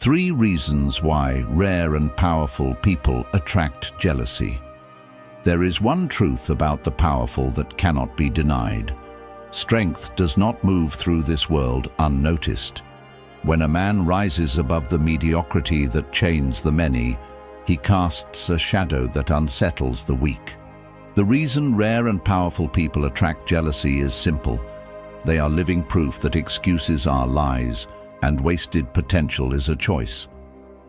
3 reasons why rare and powerful people attract jealousy. There is one truth about the powerful that cannot be denied. Strength does not move through this world unnoticed. When a man rises above the mediocrity that chains the many, he casts a shadow that unsettles the weak. The reason rare and powerful people attract jealousy is simple. They are living proof that excuses are lies and wasted potential is a choice.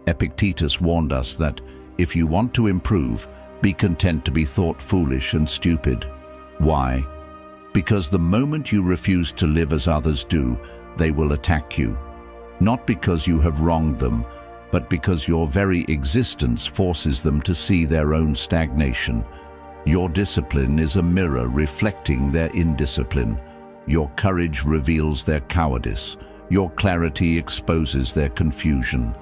Epictetus warned us that if you want to improve, be content to be thought foolish and stupid. Why? Because the moment you refuse to live as others do, they will attack you. Not because you have wronged them, but because your very existence forces them to see their own stagnation. Your discipline is a mirror reflecting their indiscipline. Your courage reveals their cowardice. Your clarity exposes their confusion.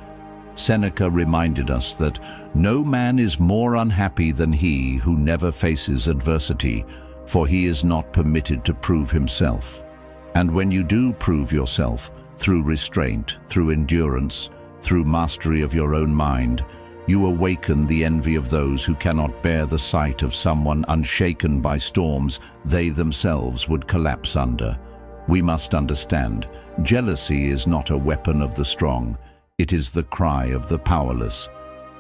Seneca reminded us that no man is more unhappy than he who never faces adversity, for he is not permitted to prove himself. And when you do prove yourself, through restraint, through endurance, through mastery of your own mind, you awaken the envy of those who cannot bear the sight of someone unshaken by storms they themselves would collapse under. We must understand, jealousy is not a weapon of the strong. It is the cry of the powerless.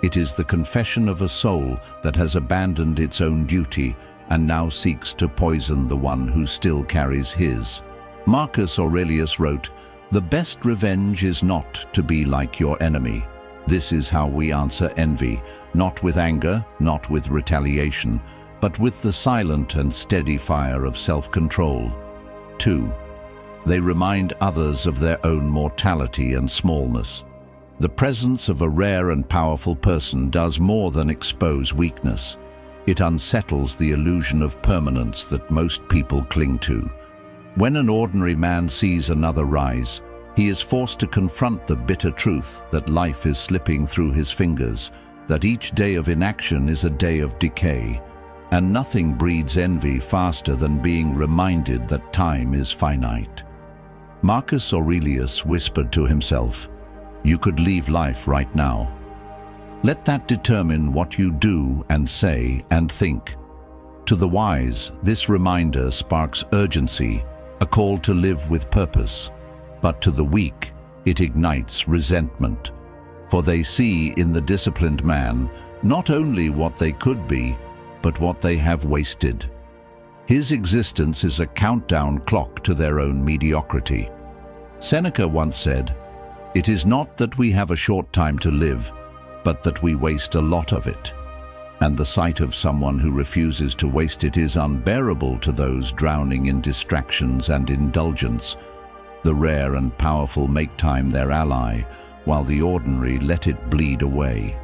It is the confession of a soul that has abandoned its own duty and now seeks to poison the one who still carries his. Marcus Aurelius wrote, "The best revenge is not to be like your enemy." This is how we answer envy, not with anger, not with retaliation, but with the silent and steady fire of self-control. 2. They remind others of their own mortality and smallness. The presence of a rare and powerful person does more than expose weakness. It unsettles the illusion of permanence that most people cling to. When an ordinary man sees another rise, he is forced to confront the bitter truth that life is slipping through his fingers, that each day of inaction is a day of decay, and nothing breeds envy faster than being reminded that time is finite. Marcus Aurelius whispered to himself, "You could leave life right now." Let that determine what you do and say and think. To the wise, this reminder sparks urgency, a call to live with purpose. But to the weak, it ignites resentment. For they see in the disciplined man not only what they could be, but what they have wasted. His existence is a countdown clock to their own mediocrity. Seneca once said, "It is not that we have a short time to live, but that we waste a lot of it." And the sight of someone who refuses to waste it is unbearable to those drowning in distractions and indulgence. The rare and powerful make time their ally, while the ordinary let it bleed away.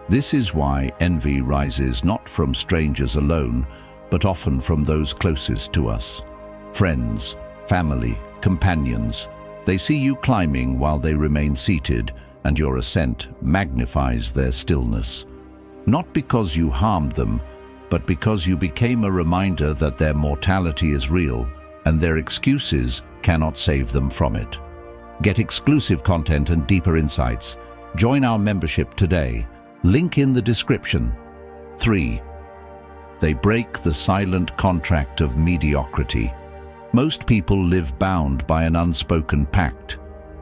This is why envy rises not from strangers alone, but often from those closest to us. Friends, family, companions. They see you climbing while they remain seated, and your ascent magnifies their stillness. Not because you harmed them, but because you became a reminder that their mortality is real, and their excuses cannot save them from it. Get exclusive content and deeper insights. Join our membership today. Link in the description. 3. They break the silent contract of mediocrity. Most people live bound by an unspoken pact,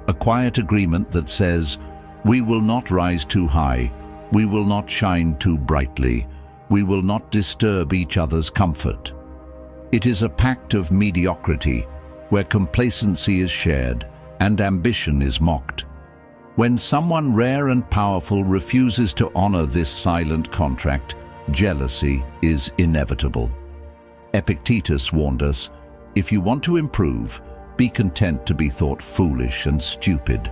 a quiet agreement that says, "We will not rise too high, we will not shine too brightly, we will not disturb each other's comfort." It is a pact of mediocrity, where complacency is shared and ambition is mocked. When someone rare and powerful refuses to honor this silent contract, jealousy is inevitable. Epictetus warned us, "If you want to improve, be content to be thought foolish and stupid."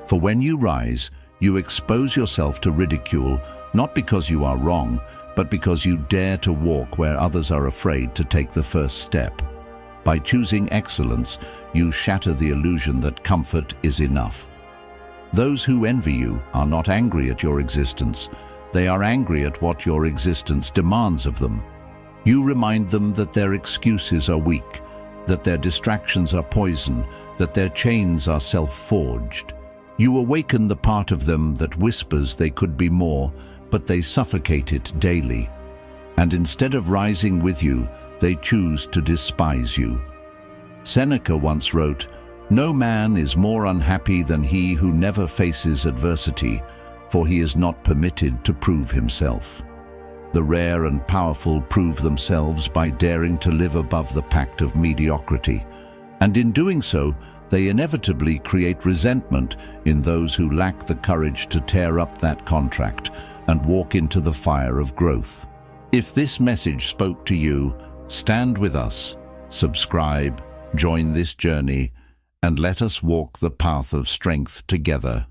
For when you rise, you expose yourself to ridicule, not because you are wrong, but because you dare to walk where others are afraid to take the first step. By choosing excellence, you shatter the illusion that comfort is enough. Those who envy you are not angry at your existence. They are angry at what your existence demands of them. You remind them that their excuses are weak, that their distractions are poison, that their chains are self-forged. You awaken the part of them that whispers they could be more, but they suffocate it daily. And instead of rising with you, they choose to despise you. Seneca once wrote, "No man is more unhappy than he who never faces adversity, for he is not permitted to prove himself." The rare and powerful prove themselves by daring to live above the pact of mediocrity, and in doing so, they inevitably create resentment in those who lack the courage to tear up that contract and walk into the fire of growth. If this message spoke to you, stand with us, subscribe, join this journey, and let us walk the path of strength together.